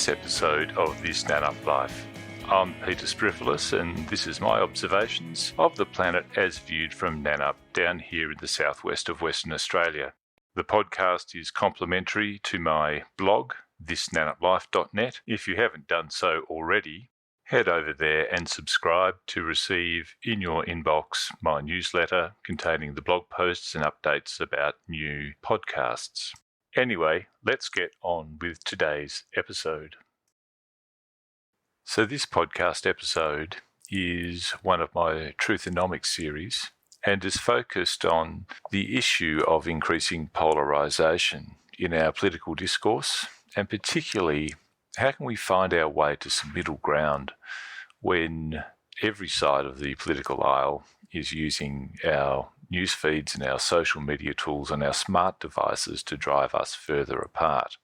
this episode of This Nano Life. I'm Peter Sprifilis, and this is my observations of the planet as viewed from Nanup down here in the southwest of Western Australia. The podcast is complementary to my blog, thisnanuplife.net. If you haven't done so already, head over there and subscribe to receive in your inbox my newsletter containing the blog posts and updates about new podcasts. Anyway, let's get on with today's episode. So this podcast episode is one of my Truthonomics series and is focused on the issue of increasing polarisation in our political discourse, and particularly how can we find our way to some middle ground when every side of the political aisle is using our news feeds and our social media tools and our smart devices to drive us further apart.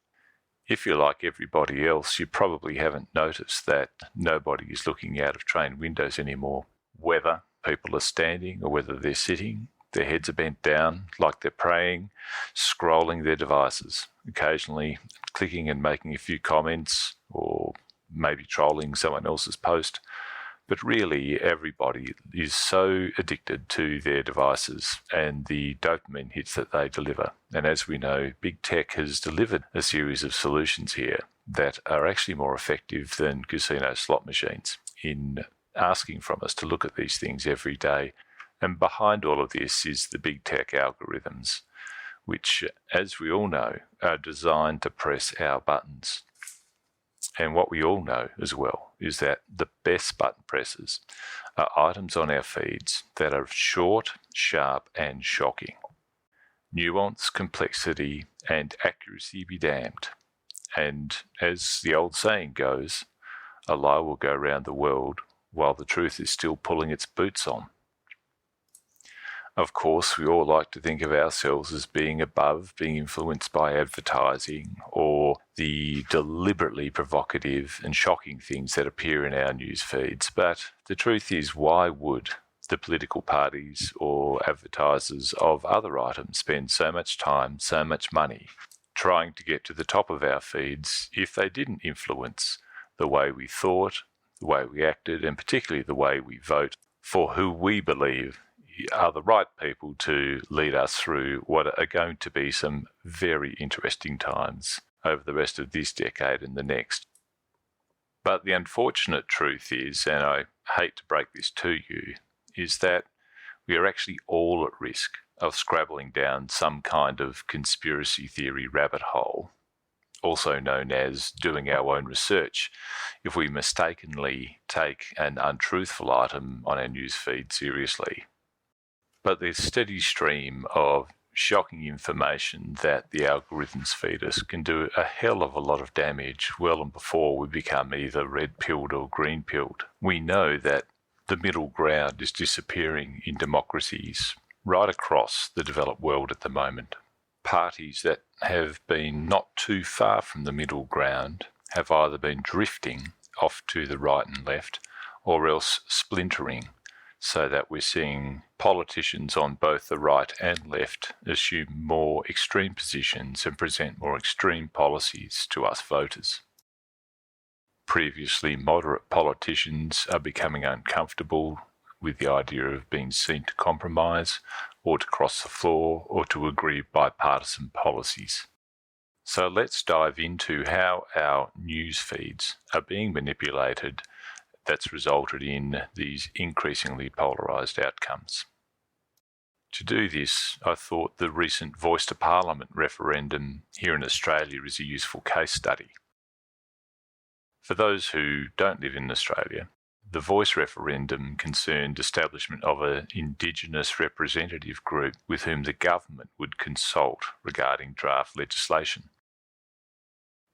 If you're like everybody else, you probably haven't noticed that nobody is looking out of train windows anymore. Whether people are standing or whether they're sitting, their heads are bent down like they're praying, scrolling their devices, occasionally clicking and making a few comments or maybe trolling someone else's post. But really, everybody is so addicted to their devices and the dopamine hits that they deliver. And as we know, big tech has delivered a series of solutions here that are actually more effective than casino slot machines in asking from us to look at these things every day. And behind all of this is the big tech algorithms, which, as we all know, are designed to press our buttons. And what we all know as well is that the best button presses are items on our feeds that are short, sharp, and shocking. Nuance, complexity, and accuracy be damned. And as the old saying goes, a lie will go round the world while the truth is still pulling its boots on. Of course, we all like to think of ourselves as being above being influenced by advertising or the deliberately provocative and shocking things that appear in our news feeds. But the truth is, why would the political parties or advertisers of other items spend so much time, so much money trying to get to the top of our feeds if they didn't influence the way we thought, the way we acted, and particularly the way we vote for who we believe are the right people to lead us through what are going to be some very interesting times over the rest of this decade and the next. But the unfortunate truth is, and I hate to break this to you, is that we are actually all at risk of scrabbling down some kind of conspiracy theory rabbit hole, also known as doing our own research, if we mistakenly take an untruthful item on our news feed seriously. But the steady stream of shocking information that the algorithms feed us can do a hell of a lot of damage well and before we become either red-pilled or green-pilled. We know that the middle ground is disappearing in democracies right across the developed world at the moment. Parties that have been not too far from the middle ground have either been drifting off to the right and left or else splintering, so that we're seeing politicians on both the right and left assume more extreme positions and present more extreme policies to us voters. Previously moderate politicians are becoming uncomfortable with the idea of being seen to compromise or to cross the floor or to agree bipartisan policies. So let's dive into how our news feeds are being manipulated that's resulted in these increasingly polarised outcomes. To do this, I thought the recent Voice to Parliament referendum here in Australia is a useful case study. For those who don't live in Australia, the Voice referendum concerned establishment of an Indigenous representative group with whom the government would consult regarding draft legislation.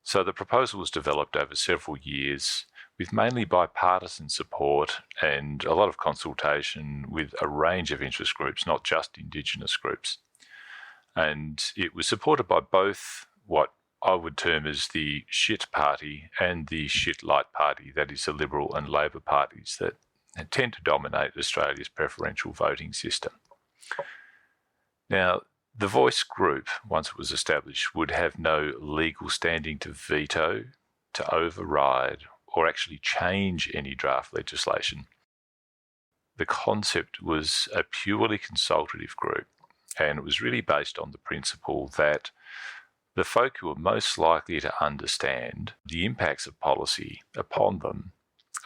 So the proposal was developed over several years with mainly bipartisan support and a lot of consultation with a range of interest groups, not just Indigenous groups. And it was supported by both what I would term as the shit party and the shit light party, that is the Liberal and Labor parties that tend to dominate Australia's preferential voting system. Now, the Voice group, once it was established, would have no legal standing to veto to override or actually change any draft legislation. The concept was a purely consultative group, and it was really based on the principle that the folk who are most likely to understand the impacts of policy upon them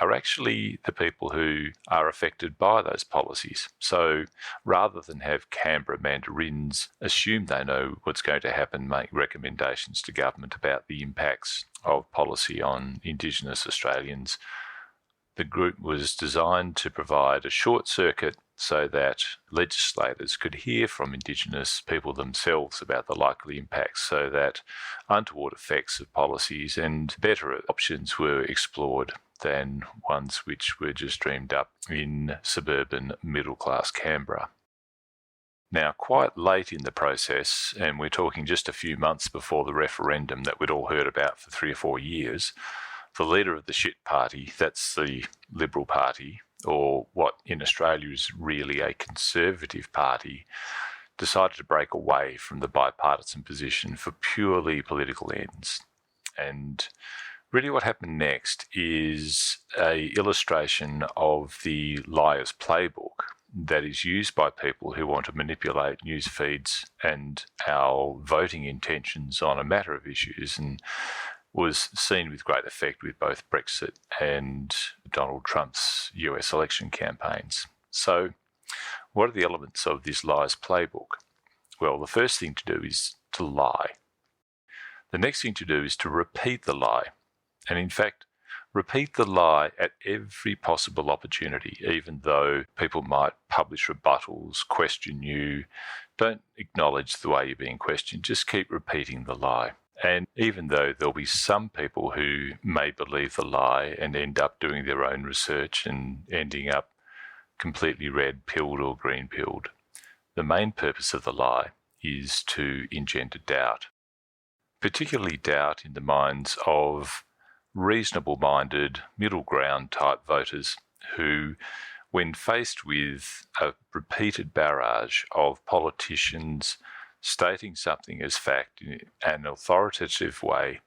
are actually the people who are affected by those policies. So rather than have Canberra mandarins assume they know what's going to happen, make recommendations to government about the impacts of policy on Indigenous Australians, the group was designed to provide a short circuit so that legislators could hear from Indigenous people themselves about the likely impacts, so that untoward effects of policies and better options were explored than ones which were just dreamed up in suburban middle-class Canberra. Now, quite late in the process, and we're talking just a few months before the referendum that we'd all heard about for 3 or 4 years, the leader of the shit party, that's the Liberal Party, or what in Australia is really a Conservative Party, decided to break away from the bipartisan position for purely political ends. And really what happened next is an illustration of the liar's playbook that is used by people who want to manipulate news feeds and our voting intentions on a matter of issues, and was seen with great effect with both Brexit and Donald Trump's US election campaigns. So what are the elements of this liar's playbook? Well, the first thing to do is to lie. The next thing to do is to repeat the lie. And in fact, repeat the lie at every possible opportunity, even though people might publish rebuttals, question you. Don't acknowledge the way you're being questioned. Just keep repeating the lie. And even though there'll be some people who may believe the lie and end up doing their own research and ending up completely red-pilled or green-pilled, the main purpose of the lie is to engender doubt, particularly doubt in the minds of reasonable-minded, middle-ground type voters who, when faced with a repeated barrage of politicians stating something as fact in an authoritative way,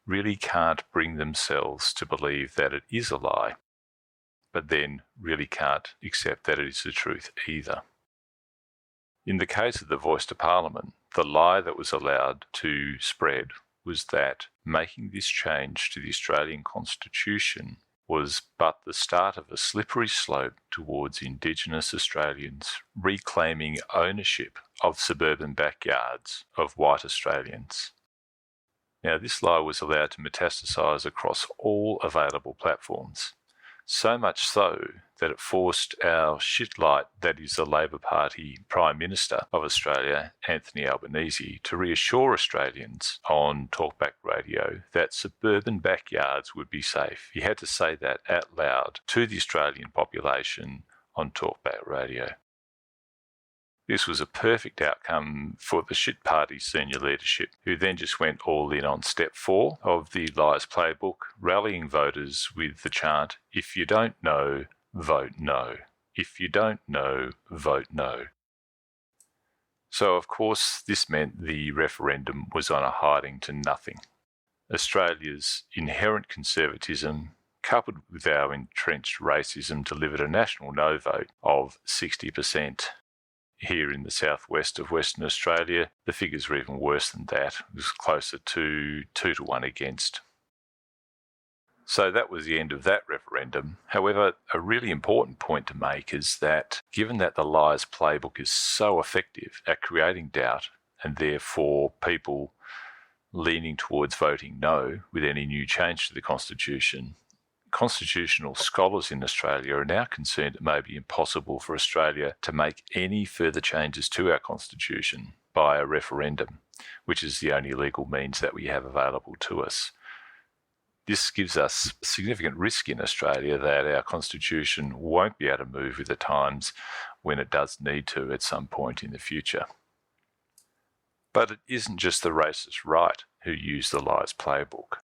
really can't bring themselves to believe that it is a lie, but then really can't accept that it is the truth either. In the case of the Voice to Parliament, the lie that was allowed to spread was that making this change to the Australian Constitution was but the start of a slippery slope towards Indigenous Australians reclaiming ownership of suburban backyards of white Australians. Now, this lie was allowed to metastasise across all available platforms, so much so that it forced our shitlight, that is the Labor Party Prime Minister of Australia, Anthony Albanese, to reassure Australians on Talkback Radio that suburban backyards would be safe. He had to say that out loud to the Australian population on Talkback Radio. This was a perfect outcome for the shit party's senior leadership, who then just went all in on step 4 of the Lies Playbook, rallying voters with the chant, "If you don't know, vote no. If you don't know, vote no." So, of course, this meant the referendum was on a hiding to nothing. Australia's inherent conservatism, coupled with our entrenched racism, delivered a national no vote of 60%. Here in the southwest of Western Australia, the figures were even worse than that. It was closer to 2 to 1 against. So that was the end of that referendum. However, a really important point to make is that given that the Lies Playbook is so effective at creating doubt and therefore people leaning towards voting no with any new change to the Constitution, constitutional scholars in Australia are now concerned it may be impossible for Australia to make any further changes to our Constitution by a referendum, which is the only legal means that we have available to us. This gives us significant risk in Australia that our Constitution won't be able to move with the times when it does need to at some point in the future. But it isn't just the racist right who use the Lies Playbook.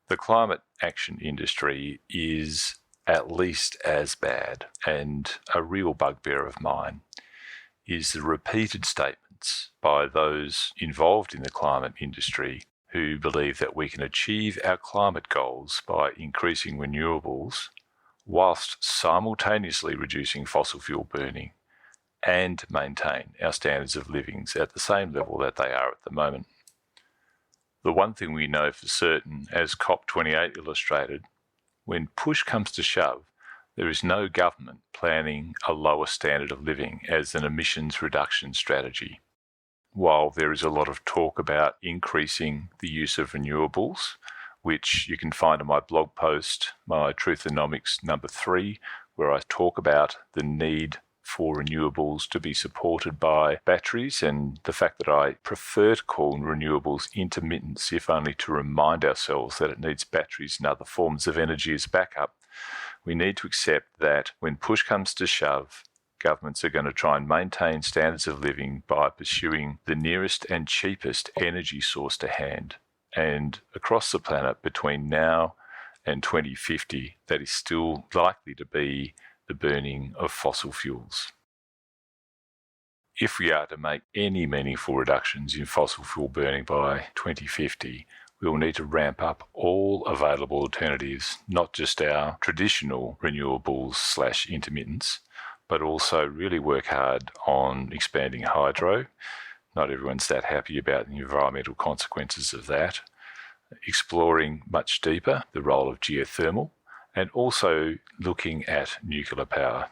The climate action industry is at least as bad, and a real bugbear of mine is the repeated statements by those involved in the climate industry who believe that we can achieve our climate goals by increasing renewables whilst simultaneously reducing fossil fuel burning and maintain our standards of living at the same level that they are at the moment. The one thing we know for certain, as COP28 illustrated, when push comes to shove, there is no government planning a lower standard of living as an emissions reduction strategy. While there is a lot of talk about increasing the use of renewables, which you can find in my blog post, my Truthonomics number 3, where I talk about the need for renewables to be supported by batteries and the fact that I prefer to call renewables intermittents, if only to remind ourselves that it needs batteries and other forms of energy as backup. We need to accept that when push comes to shove, governments are going to try and maintain standards of living by pursuing the nearest and cheapest energy source to hand. And across the planet between now and 2050, that is still likely to be the burning of fossil fuels. If we are to make any meaningful reductions in fossil fuel burning by 2050, we will need to ramp up all available alternatives, not just our traditional renewables/intermittents, but also really work hard on expanding hydro. Not everyone's that happy about the environmental consequences of that. Exploring much deeper the role of geothermal, and also looking at nuclear power.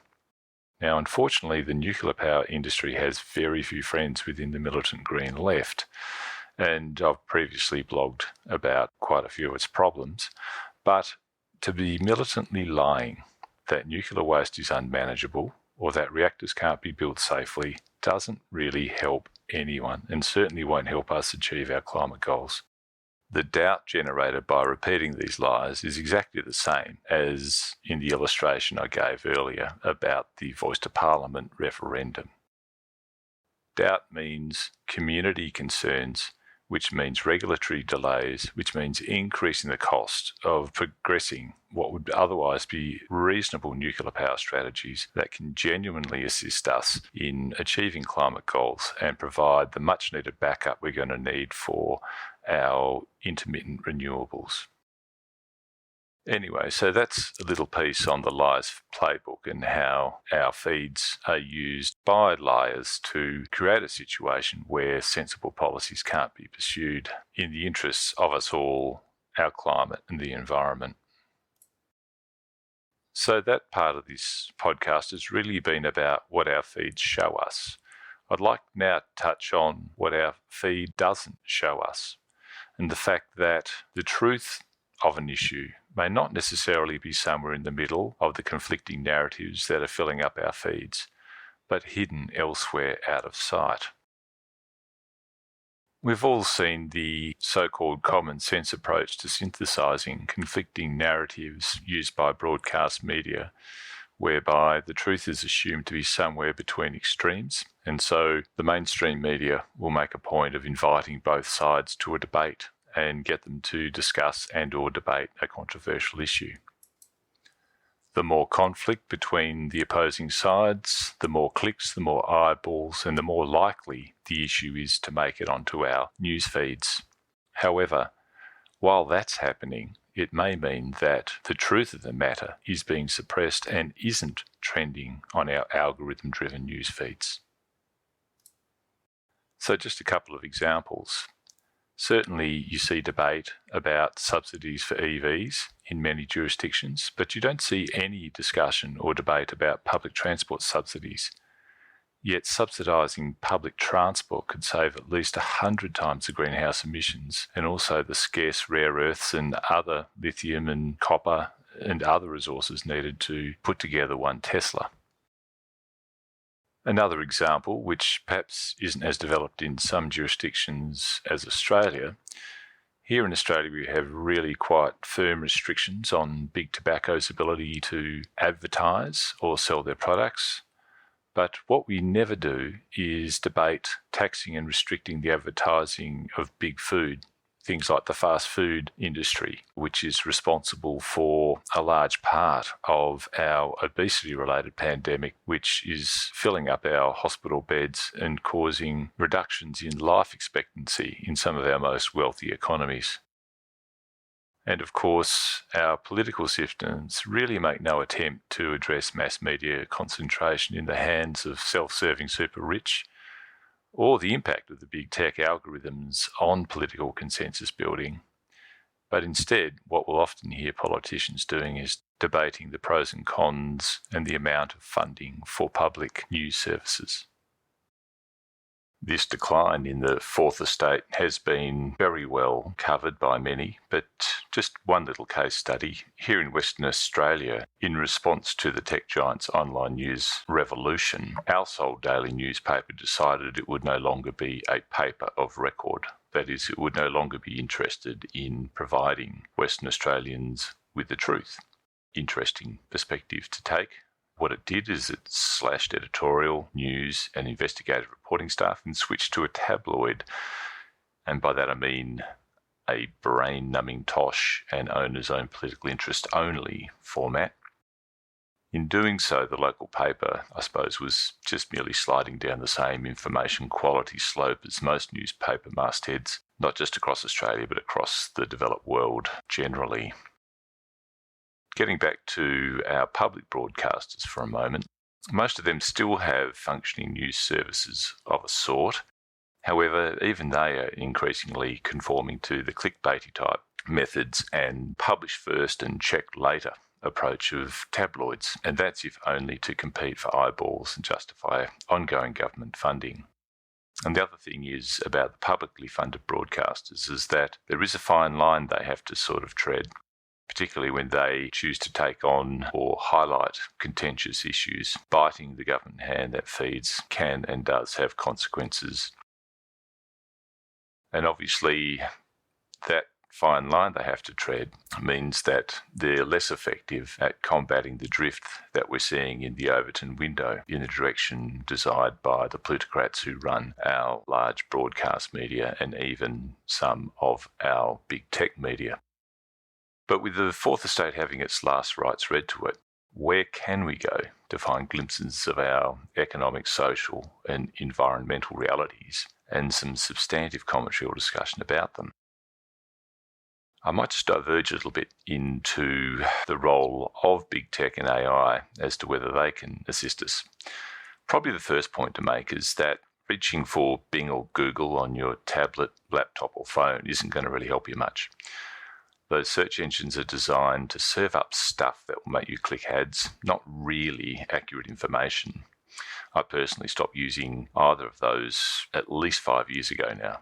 Now, unfortunately, the nuclear power industry has very few friends within the militant green left, and I've previously blogged about quite a few of its problems, but to be militantly lying that nuclear waste is unmanageable or that reactors can't be built safely doesn't really help anyone, and certainly won't help us achieve our climate goals. The doubt generated by repeating these lies is exactly the same as in the illustration I gave earlier about the Voice to Parliament referendum. Doubt means community concerns, which means regulatory delays, which means increasing the cost of progressing what would otherwise be reasonable nuclear power strategies that can genuinely assist us in achieving climate goals and provide the much needed backup we're going to need for our intermittent renewables. Anyway, so that's a little piece on the lies playbook and how our feeds are used by liars to create a situation where sensible policies can't be pursued in the interests of us all, our climate and the environment. So that part of this podcast has really been about what our feeds show us. I'd like now to touch on what our feed doesn't show us, and the fact that the truth of an issue may not necessarily be somewhere in the middle of the conflicting narratives that are filling up our feeds, but hidden elsewhere out of sight. We've all seen the so-called common sense approach to synthesizing conflicting narratives used by broadcast media, whereby the truth is assumed to be somewhere between extremes, and so the mainstream media will make a point of inviting both sides to a debate and get them to discuss and or debate a controversial issue. The more conflict between the opposing sides, the more clicks, the more eyeballs, and the more likely the issue is to make it onto our news feeds. However, while that's happening, it may mean that the truth of the matter is being suppressed and isn't trending on our algorithm-driven news feeds. So just a couple of examples. Certainly you see debate about subsidies for EVs in many jurisdictions, but you don't see any discussion or debate about public transport subsidies. Yet subsidising public transport could save at least 100 times the greenhouse emissions and also the scarce rare earths and other lithium and copper and other resources needed to put together one Tesla. Another example, which perhaps isn't as developed in some jurisdictions as Australia, here in Australia we have really quite firm restrictions on big tobacco's ability to advertise or sell their products. But what we never do is debate taxing and restricting the advertising of big food. things like the fast food industry, which is responsible for a large part of our obesity-related pandemic, which is filling up our hospital beds and causing reductions in life expectancy in some of our most wealthy economies. And of course, our political systems really make no attempt to address mass media concentration in the hands of self-serving super rich, or the impact of the big tech algorithms on political consensus building. But instead, what we'll often hear politicians doing is debating the pros and cons and the amount of funding for public news services. This decline in the fourth estate has been very well covered by many, but just one little case study. Here in Western Australia, in response to the tech giant's online news revolution, our sole daily newspaper decided it would no longer be a paper of record. That is, it would no longer be interested in providing Western Australians with the truth. Interesting perspective to take. What it did is it slashed editorial, news and investigative reporting staff and switched to a tabloid, and by that I mean a brain-numbing tosh and owner's own political interest only format. In doing so, the local paper, I suppose, was just merely sliding down the same information quality slope as most newspaper mastheads, not just across Australia but across the developed world generally. Getting back to our public broadcasters for a moment, most of them still have functioning news services of a sort. However, even they are increasingly conforming to the clickbaity type methods and publish first and check later approach of tabloids, and that's if only to compete for eyeballs and justify ongoing government funding. And the other thing is about the publicly funded broadcasters is that there is a fine line they have to sort of tread, particularly when they choose to take on or highlight contentious issues. Biting the government hand that feeds can and does have consequences. And obviously, that fine line they have to tread means that they're less effective at combating the drift that we're seeing in the Overton window in the direction desired by the plutocrats who run our large broadcast media and even some of our big tech media. But with the fourth estate having its last rites read to it, where can we go to find glimpses of our economic, social and environmental realities and some substantive commentary or discussion about them? I might just diverge a little bit into the role of big tech and AI as to whether they can assist us. Probably the first point to make is that reaching for Bing or Google on your tablet, laptop or phone isn't going to really help you much. Those search engines are designed to serve up stuff that will make you click ads, not really accurate information. I personally stopped using either of those at least 5 years ago now.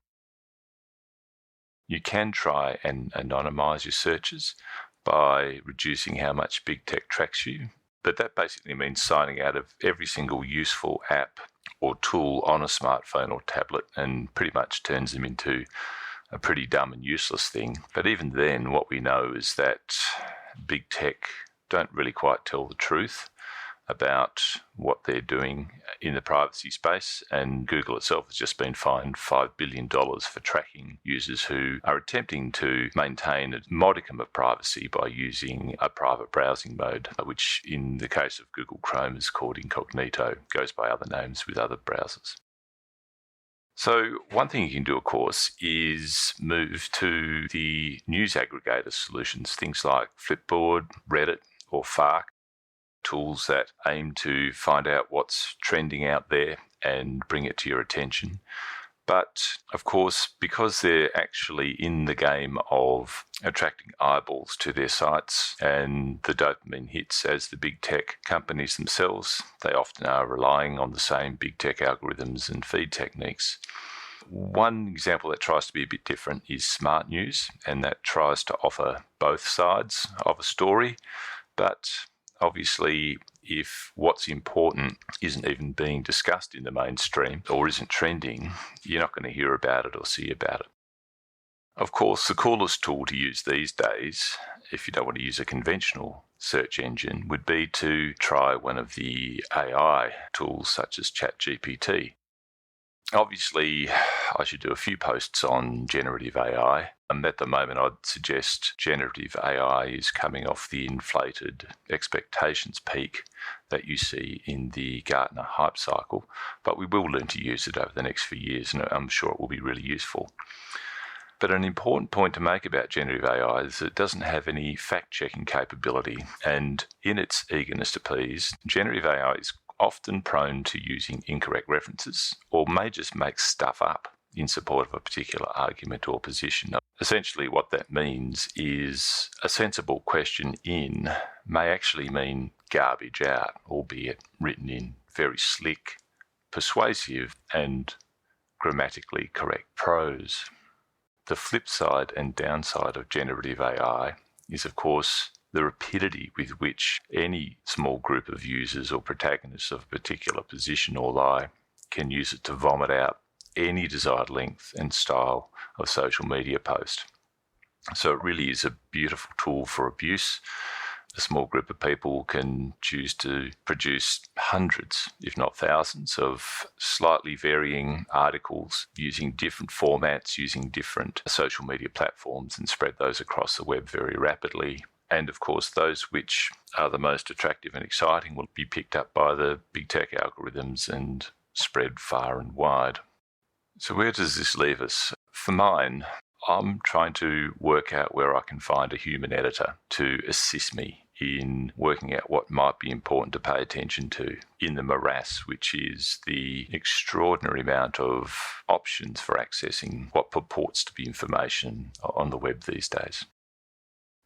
You can try and anonymize your searches by reducing how much big tech tracks you, but that basically means signing out of every single useful app or tool on a smartphone or tablet and pretty much turns them into a pretty dumb and useless thing. But even then, what we know is that big tech don't really quite tell the truth about what they're doing in the privacy space, and Google itself has just been fined $5 billion for tracking users who are attempting to maintain a modicum of privacy by using a private browsing mode, which in the case of Google Chrome is called incognito, goes by other names with other browsers. So one thing you can do, of course, is move to the news aggregator solutions, things like Flipboard, Reddit, or Fark, tools that aim to find out what's trending out there and bring it to your attention. But, of course, because they're actually in the game of attracting eyeballs to their sites and the dopamine hits as the big tech companies themselves, they often are relying on the same big tech algorithms and feed techniques. One example that tries to be a bit different is Smart News, and that tries to offer both sides of a story, but obviously, if what's important isn't even being discussed in the mainstream or isn't trending, you're not going to hear about it or see about it. Of course, the coolest tool to use these days, if you don't want to use a conventional search engine, would be to try one of the AI tools such as ChatGPT. Obviously, I should do a few posts on generative AI. And at the moment, I'd suggest generative AI is coming off the inflated expectations peak that you see in the Gartner hype cycle, but we will learn to use it over the next few years, and I'm sure it will be really useful. But an important point to make about generative AI is that it doesn't have any fact-checking capability, and in its eagerness to please, generative AI is often prone to using incorrect references or may just make stuff up in support of a particular argument or position. Essentially, what that means is a sensible question in may actually mean garbage out, albeit written in very slick, persuasive, and grammatically correct prose. The flip side and downside of generative AI is, of course, the rapidity with which any small group of users or protagonists of a particular position or lie can use it to vomit out any desired length and style of social media post. So it really is a beautiful tool for abuse. A small group of people can choose to produce hundreds, if not thousands, of slightly varying articles using different formats, using different social media platforms, and spread those across the web very rapidly. And of course, those which are the most attractive and exciting will be picked up by the big tech algorithms and spread far and wide. So where does this leave us? For mine, I'm trying to work out where I can find a human editor to assist me in working out what might be important to pay attention to in the morass, which is the extraordinary amount of options for accessing what purports to be information on the web these days.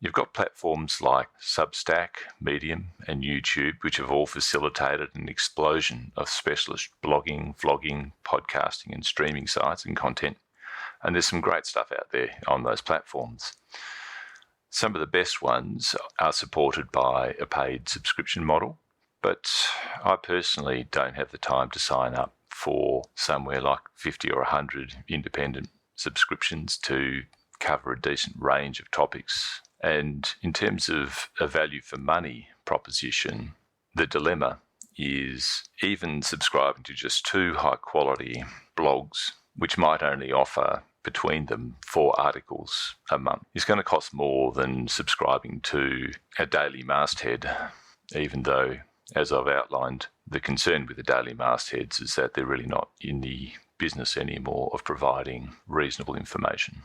You've got platforms like Substack, Medium, and YouTube, which have all facilitated an explosion of specialist blogging, vlogging, podcasting, and streaming sites and content. And there's some great stuff out there on those platforms. Some of the best ones are supported by a paid subscription model, but I personally don't have the time to sign up for somewhere like 50 or 100 independent subscriptions to cover a decent range of topics. And in terms of a value for money proposition, the dilemma is even subscribing to just 2 high quality blogs, which might only offer between them 4 articles a month, is going to cost more than subscribing to a daily masthead, even though, as I've outlined, the concern with the daily mastheads is that they're really not in the business anymore of providing reasonable information.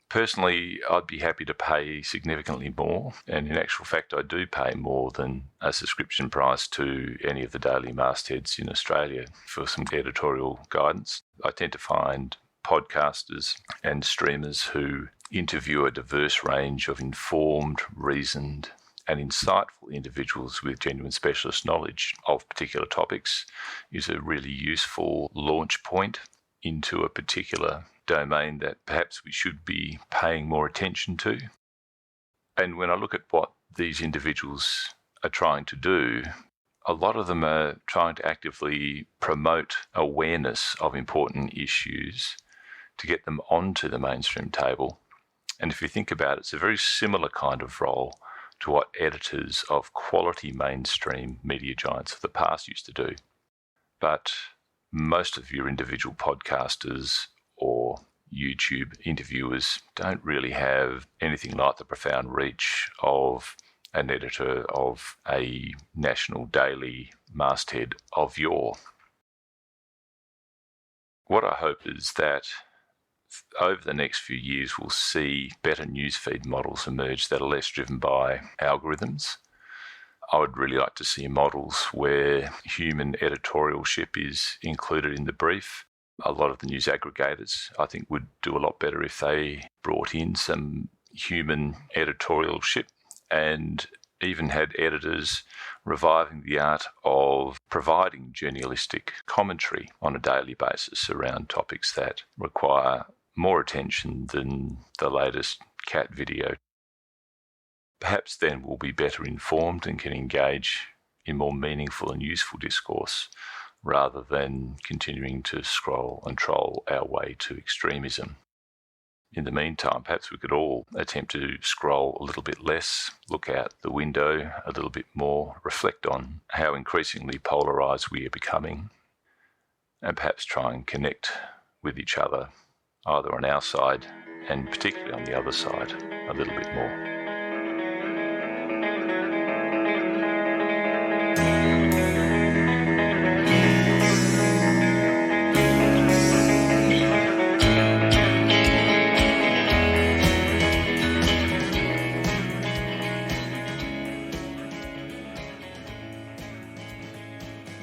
Personally, I'd be happy to pay significantly more, and in actual fact I do pay more than a subscription price to any of the daily mastheads in Australia for some editorial guidance. I tend to find podcasters and streamers who interview a diverse range of informed, reasoned, and insightful individuals with genuine specialist knowledge of particular topics is a really useful launch point into a particular domain that perhaps we should be paying more attention to. And when I look at what these individuals are trying to do, a lot of them are trying to actively promote awareness of important issues to get them onto the mainstream table. And if you think about it, it's a very similar kind of role to what editors of quality mainstream media giants of the past used to do. But most of your individual podcasters or YouTube interviewers don't really have anything like the profound reach of an editor of a national daily masthead of yore. What I hope is that over the next few years we'll see better newsfeed models emerge that are less driven by algorithms. I would really like to see models where human editorialship is included in the brief. A lot of the news aggregators, I think, would do a lot better if they brought in some human editorialship and even had editors reviving the art of providing journalistic commentary on a daily basis around topics that require more attention than the latest cat video. Perhaps then we'll be better informed and can engage in more meaningful and useful discourse rather than continuing to scroll and troll our way to extremism. In the meantime, perhaps we could all attempt to scroll a little bit less, look out the window a little bit more, reflect on how increasingly polarised we are becoming, and perhaps try and connect with each other, either on our side and particularly on the other side, a little bit more.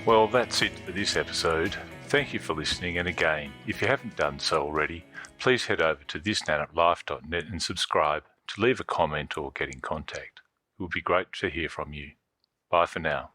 Well, that's it for this episode. Thank you for listening, and again, if you haven't done so already, please head over to thisnanoplife.net and subscribe to leave a comment or get in contact. It would be great to hear from you. Bye for now.